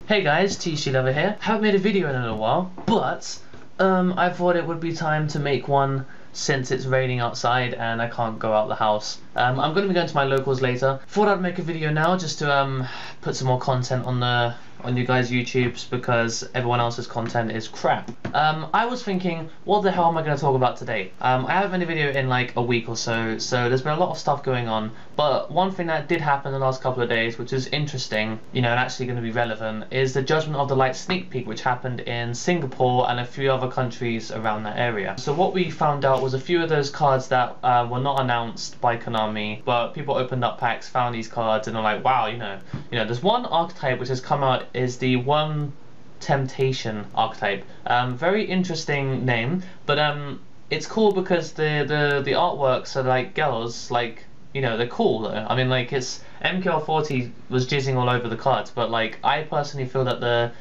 Hey guys, Thetcglover here. Haven't made a video in a little while, but I thought it would be time to make one since it's raining outside and I can't go out the house. I'm going to be going to my locals later. Thought I'd make a video now just to put some more content on you guys' YouTubes because everyone else's content is crap. I was thinking, what the hell am I going to talk about today? I haven't made a video in like a week or so, so there's been a lot of stuff going on, but one thing that did happen in the last couple of days, which is interesting, you know, and actually going to be relevant, is the Judgment of the Light sneak peek, which happened in Singapore and a few other countries around that area. So what we found out was a few of those cards that were not announced by Konami, but people opened up packs, found these cards, and are like, wow, you know, there's one archetype which has come out, is the Worm Temptation archetype. Very interesting name, but it's cool because the artworks are like girls, like, you know, they're cool though. I mean, like, it's MKL40 was jizzing all over the cards, but like, I personally feel that the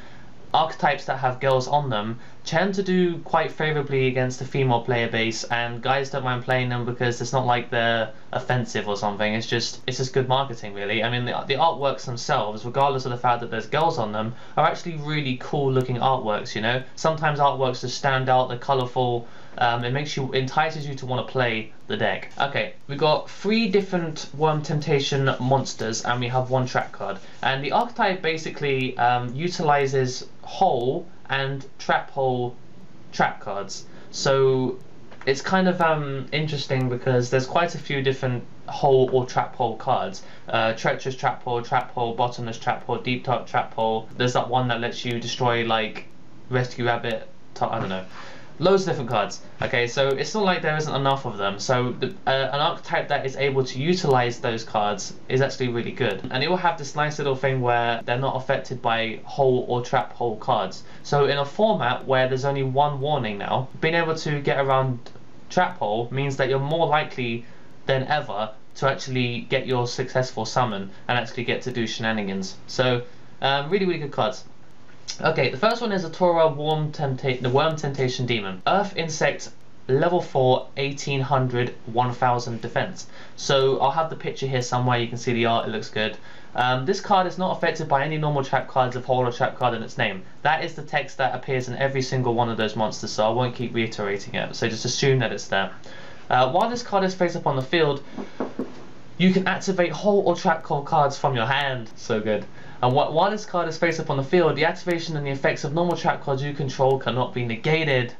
archetypes that have girls on them tend to do quite favourably against the female player base, and guys don't mind playing them because it's not like they're offensive or something. It's just good marketing, really. I mean, the artworks themselves, regardless of the fact that there's girls on them, are actually really cool looking artworks, you know. Sometimes artworks just stand out, they're colourful, entices you to want to play the deck. Okay, we've got 3 different Worm Temptation monsters and we have 1 trap card. And the archetype basically utilizes hole and trap hole trap cards. So it's kind of interesting because there's quite a few different hole or trap hole cards. Treacherous trap hole, bottomless trap hole, deep dark trap hole. There's that one that lets you destroy like Rescue Rabbit, I don't know. Loads of different cards. Okay, so it's not like there isn't enough of them. So an archetype that is able to utilize those cards is actually really good. And it will have this nice little thing where they're not affected by hole or trap hole cards. So in a format where there's only 1 warning now, being able to get around trap hole means that you're more likely than ever to actually get your successful summon and actually get to do shenanigans. So really, really good cards. Okay, the first one is a Tora the Worm Temptation Demon. Earth Insect, level 4, 1800, 1000 defense. So I'll have the picture here somewhere, you can see the art, it looks good. This card is not affected by any normal trap cards of hole or trap card in its name. That is the text that appears in every single one of those monsters, so I won't keep reiterating it, so just assume that it's there. While this card is face up on the field, you can activate hole or trap card cards from your hand. So good. And while this card is face up on the field, the activation and the effects of normal trap cards you control cannot be negated.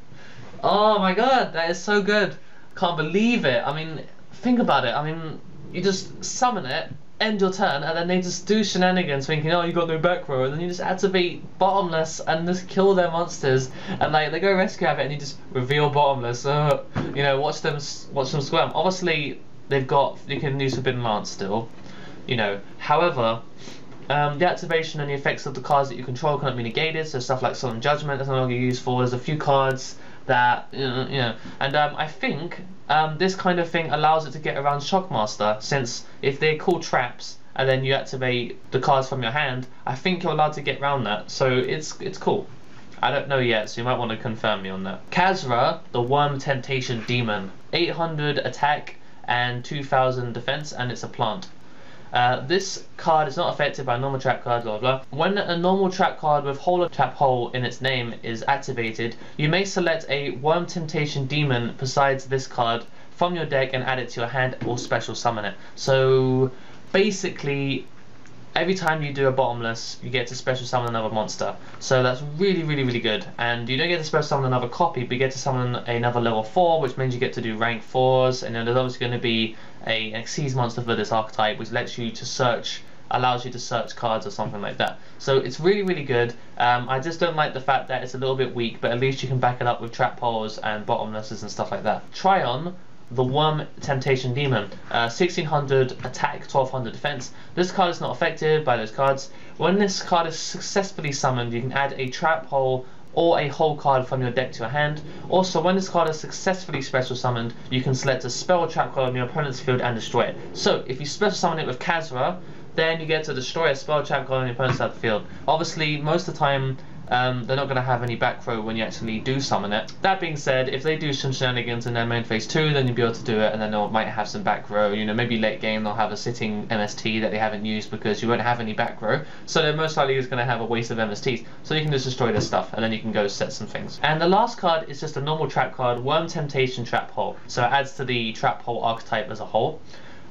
Oh my god, that is so good. Can't believe it. I mean, think about it. I mean, you just summon it, end your turn, and then they just do shenanigans thinking, oh, you got no back row, and then you just activate Bottomless and just kill their monsters, and like they go Rescue Rabbit and you just reveal Bottomless. You know, watch them swim. Obviously, you can use Forbidden Lance still, you know. However, the activation and the effects of the cards that you control cannot be negated, so stuff like Solemn Judgment is no longer useful. There's a few cards that, you know, and I think this kind of thing allows it to get around Shockmaster, since if they're called traps and then you activate the cards from your hand, I think you're allowed to get around that, so it's cool. I don't know yet, so you might want to confirm me on that. Khazra, the Worm Temptation Demon, 800 attack and 2000 defense, and it's a plant. This card is not affected by normal trap cards, blah blah. When a normal trap card with hole or trap hole in its name is activated, you may select a Worm Temptation Demon besides this card from your deck and add it to your hand or special summon it. So basically, every time you do a Bottomless, you get to special summon another monster. So that's really, really, really good. And you don't get to special summon another copy, but you get to summon another level 4, which means you get to do rank 4s. And then there's obviously going to be an Xyz monster for this archetype, which lets you to search, allows you to search cards or something like that. So it's really, really good. I just don't like the fact that it's a little bit weak, but at least you can back it up with trap holes and Bottomlesses and stuff like that. Tryon, the Worm Temptation Demon, 1600 attack, 1200 defense. This card is not affected by those cards. When this card is successfully summoned, you can add a trap hole or a hole card from your deck to your hand. Also, when this card is successfully special summoned, you can select a spell or trap card on your opponent's field and destroy it. So if you special summon it with Khazra, then you get to destroy a spell or trap card on your opponent's side of the field. Obviously, most of the time, they're not going to have any back row when you actually do summon it. That being said, if they do some shenanigans in their main phase 2, then you'll be able to do it, and then they might have some back row. You know, maybe late game they'll have a sitting MST that they haven't used because you won't have any back row, so they're most likely just going to have a waste of MSTs. So you can just destroy their stuff, and then you can go set some things. And the last card is just a normal trap card, Worm Temptation Trap Hole. So it adds to the Trap Hole archetype as a whole.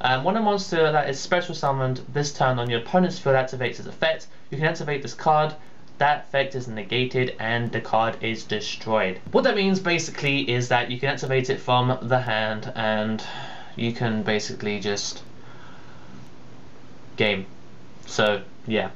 When a monster that is special summoned this turn on your opponent's field activates its effect, you can activate this card. That effect is negated and the card is destroyed. What that means basically is that you can activate it from the hand and you can basically just game. So yeah,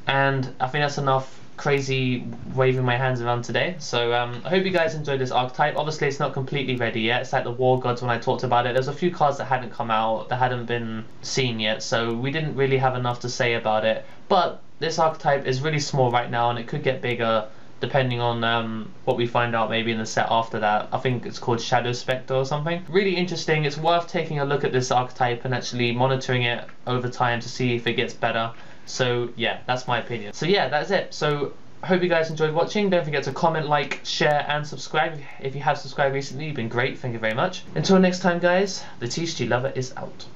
and I think that's enough crazy waving my hands around today. So I hope you guys enjoyed this archetype. Obviously it's not completely ready yet. It's like the War Gods when I talked about it. There's a few cards that hadn't come out, that hadn't been seen yet, so we didn't really have enough to say about it. But this archetype is really small right now and it could get bigger depending on what we find out maybe in the set after that. I think it's called Shadow Spectre or something. Really interesting. It's worth taking a look at this archetype and actually monitoring it over time to see if it gets better. So yeah, that's my opinion. So yeah, that's it. So I hope you guys enjoyed watching. Don't forget to comment, like, share and subscribe. If you have subscribed recently, you've been great. Thank you very much. Until next time guys, the TCG Lover is out.